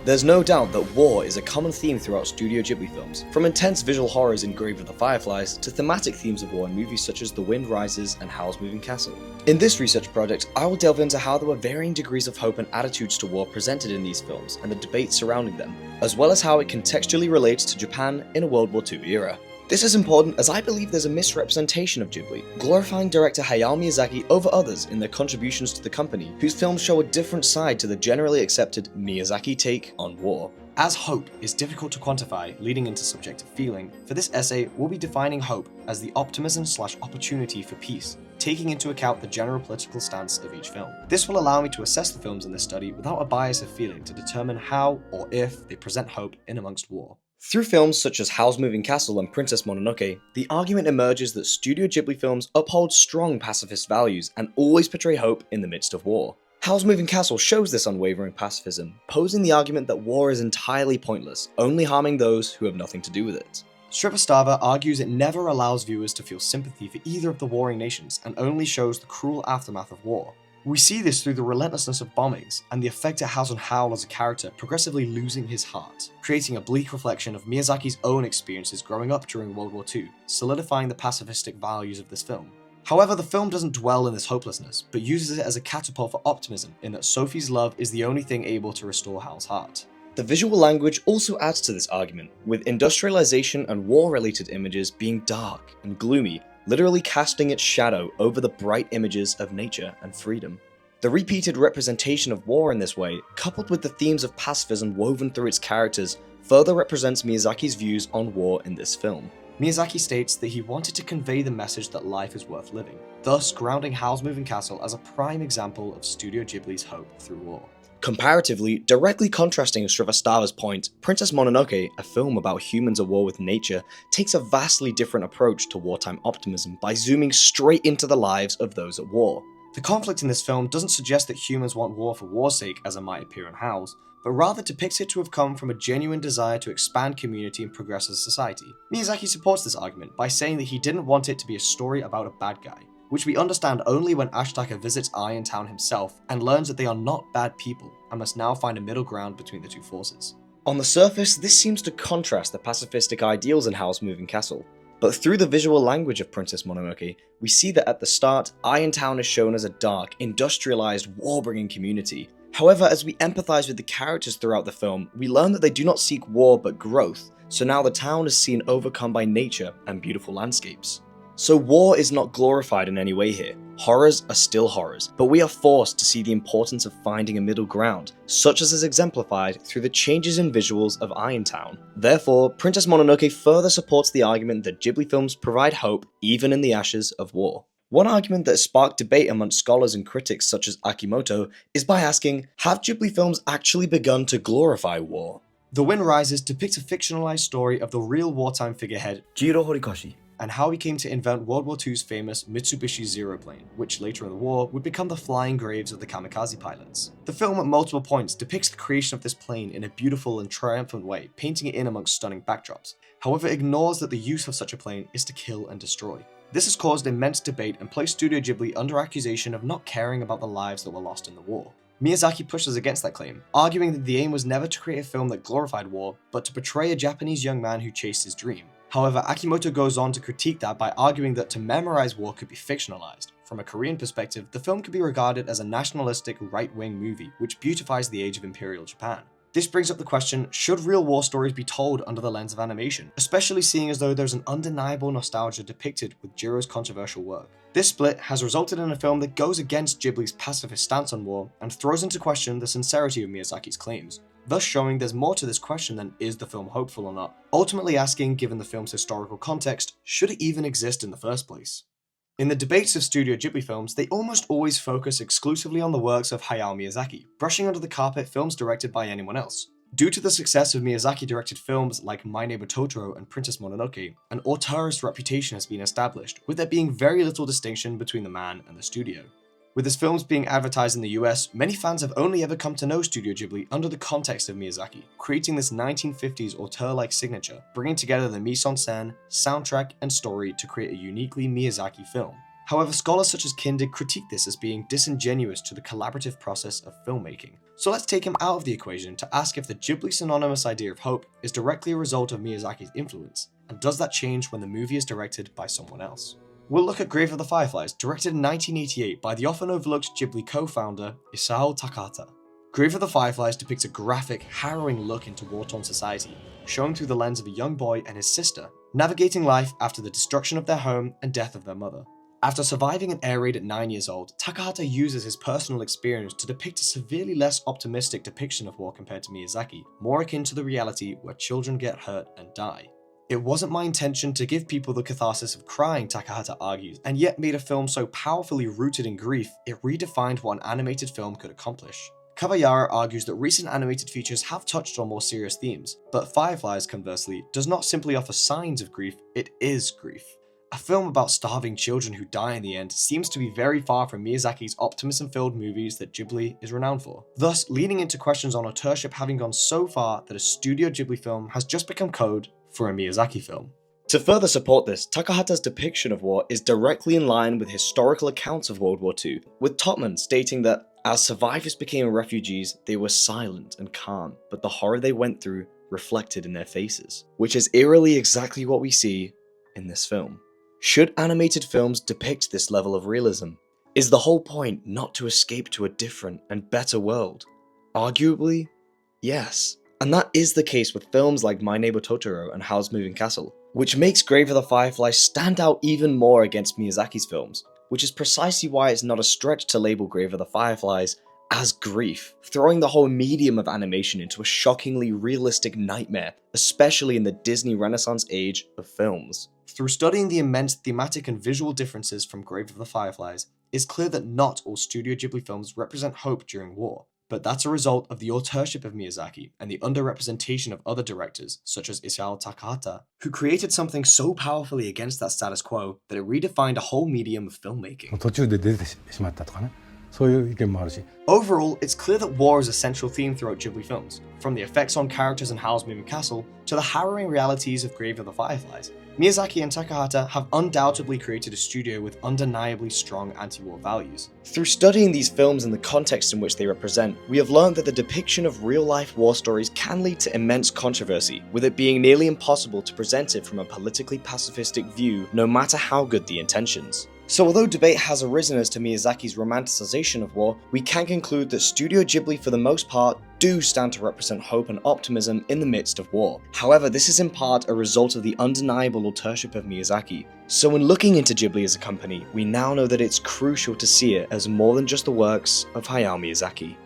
There's no doubt that war is a common theme throughout Studio Ghibli films, from intense visual horrors in Grave of the Fireflies to thematic themes of war in movies such as The Wind Rises and Howl's Moving Castle. In this research project, I will delve into how there were varying degrees of hope and attitudes to war presented in these films and the debate surrounding them, as well as how it contextually relates to Japan in a World War II era. This is important as I believe there's a misrepresentation of Ghibli, glorifying director Hayao Miyazaki over others in their contributions to the company, whose films show a different side to the generally accepted Miyazaki take on war. As hope is difficult to quantify, leading into subjective feeling, for this essay we'll be defining hope as the optimism/opportunity for peace, taking into account the general political stance of each film. This will allow me to assess the films in this study without a bias of feeling to determine how or if they present hope in amongst war. Through films such as Howl's Moving Castle and Princess Mononoke, the argument emerges that Studio Ghibli films uphold strong pacifist values and always portray hope in the midst of war. Howl's Moving Castle shows this unwavering pacifism, posing the argument that war is entirely pointless, only harming those who have nothing to do with it. Srivastava argues it never allows viewers to feel sympathy for either of the warring nations and only shows the cruel aftermath of war. We see this through the relentlessness of bombings and the effect it has on Howl as a character progressively losing his heart, creating a bleak reflection of Miyazaki's own experiences growing up during World War II, solidifying the pacifistic values of this film. However, the film doesn't dwell in this hopelessness, but uses it as a catapult for optimism in that Sophie's love is the only thing able to restore Howl's heart. The visual language also adds to this argument, with industrialization and war-related images being dark and gloomy, literally casting its shadow over the bright images of nature and freedom. The repeated representation of war in this way, coupled with the themes of pacifism woven through its characters, further represents Miyazaki's views on war in this film. Miyazaki states that he wanted to convey the message that life is worth living, thus grounding Howl's Moving Castle as a prime example of Studio Ghibli's hope through war. Comparatively, directly contrasting Srivastava's point, Princess Mononoke, a film about humans at war with nature, takes a vastly different approach to wartime optimism by zooming straight into the lives of those at war. The conflict in this film doesn't suggest that humans want war for war's sake, as it might appear in Howl's, but rather depicts it to have come from a genuine desire to expand community and progress as a society. Miyazaki supports this argument by saying that he didn't want it to be a story about a bad guy, which we understand only when Ashitaka visits Town himself and learns that they are not bad people and must now find a middle ground between the two forces. On the surface, this seems to contrast the pacifistic ideals in Howl's Moving Castle, but through the visual language of Princess Mononoke, we see that at the start, Town is shown as a dark, industrialized, war-bringing community. However, as we empathize with the characters throughout the film, we learn that they do not seek war but growth, so now the town is seen overcome by nature and beautiful landscapes. So war is not glorified in any way here. Horrors are still horrors, but we are forced to see the importance of finding a middle ground, such as is exemplified through the changes in visuals of Town. Therefore, Princess Mononoke further supports the argument that Ghibli films provide hope even in the ashes of war. One argument that has sparked debate amongst scholars and critics such as Akimoto is by asking, have Ghibli films actually begun to glorify war? The Wind Rises depicts a fictionalized story of the real wartime figurehead Jiro Horikoshi, and how he came to invent World War II's famous Mitsubishi Zero plane, which later in the war would become the flying graves of the kamikaze pilots. The film at multiple points depicts the creation of this plane in a beautiful and triumphant way, painting it in amongst stunning backdrops, however ignores that the use of such a plane is to kill and destroy. This has caused immense debate and placed Studio Ghibli under accusation of not caring about the lives that were lost in the war. Miyazaki pushes against that claim, arguing that the aim was never to create a film that glorified war, but to portray a Japanese young man who chased his dream. However, Akimoto goes on to critique that by arguing that to memorize war could be fictionalized. From a Korean perspective, the film could be regarded as a nationalistic right-wing movie which beautifies the age of Imperial Japan. This brings up the question, should real war stories be told under the lens of animation, especially seeing as though there's an undeniable nostalgia depicted with Jiro's controversial work. This split has resulted in a film that goes against Ghibli's pacifist stance on war and throws into question the sincerity of Miyazaki's claims, thus showing there's more to this question than is the film hopeful or not, ultimately asking, given the film's historical context, should it even exist in the first place? In the debates of Studio Ghibli films, they almost always focus exclusively on the works of Hayao Miyazaki, brushing under the carpet films directed by anyone else. Due to the success of Miyazaki-directed films like My Neighbor Totoro and Princess Mononoke, an auteurist reputation has been established, with there being very little distinction between the man and the studio. With his films being advertised in the US, many fans have only ever come to know Studio Ghibli under the context of Miyazaki, creating this 1950s auteur-like signature, bringing together the mise-en-scène, soundtrack, and story to create a uniquely Miyazaki film. However, scholars such as Kindig critique this as being disingenuous to the collaborative process of filmmaking. So let's take him out of the equation to ask if the Ghibli synonymous idea of hope is directly a result of Miyazaki's influence, and does that change when the movie is directed by someone else? We'll look at Grave of the Fireflies, directed in 1988 by the often overlooked Ghibli co-founder Isao Takahata. Grave of the Fireflies depicts a graphic, harrowing look into war-torn society, shown through the lens of a young boy and his sister, navigating life after the destruction of their home and death of their mother. After surviving an air raid at 9 years old, Takahata uses his personal experience to depict a severely less optimistic depiction of war compared to Miyazaki, more akin to the reality where children get hurt and die. It wasn't my intention to give people the catharsis of crying, Takahata argues, and yet made a film so powerfully rooted in grief, it redefined what an animated film could accomplish. Kawayara argues that recent animated features have touched on more serious themes, but Fireflies, conversely, does not simply offer signs of grief, it is grief. A film about starving children who die in the end seems to be very far from Miyazaki's optimism-filled movies that Ghibli is renowned for, thus leading into questions on authorship having gone so far that a Studio Ghibli film has just become code for a Miyazaki film. To further support this, Takahata's depiction of war is directly in line with historical accounts of World War II, with Topman stating that as survivors became refugees, they were silent and calm, but the horror they went through reflected in their faces, which is eerily exactly what we see in this film. Should animated films depict this level of realism? Is the whole point not to escape to a different and better world? Arguably, yes. And that is the case with films like My Neighbor Totoro and Howl's Moving Castle, which makes Grave of the Fireflies stand out even more against Miyazaki's films, which is precisely why it's not a stretch to label Grave of the Fireflies as grief, throwing the whole medium of animation into a shockingly realistic nightmare, especially in the Disney Renaissance age of films. Through studying the immense thematic and visual differences from Grave of the Fireflies, it's clear that not all Studio Ghibli films represent hope during war, but that's a result of the authorship of Miyazaki and the underrepresentation of other directors, such as Isao Takahata, who created something so powerfully against that status quo that it redefined a whole medium of filmmaking. 途中で出てしまったとかね。そういう意見もあるし。 Overall, it's clear that war is a central theme throughout Ghibli films, from the effects on characters in Howl's Moving Castle to the harrowing realities of Grave of the Fireflies. Miyazaki and Takahata have undoubtedly created a studio with undeniably strong anti-war values. Through studying these films and the context in which they represent, we have learned that the depiction of real-life war stories can lead to immense controversy, with it being nearly impossible to present it from a politically pacifistic view, no matter how good the intentions. So although debate has arisen as to Miyazaki's romanticization of war, we can conclude that Studio Ghibli for the most part do stand to represent hope and optimism in the midst of war. However, this is in part a result of the undeniable authorship of Miyazaki. So when looking into Ghibli as a company, we now know that it's crucial to see it as more than just the works of Hayao Miyazaki.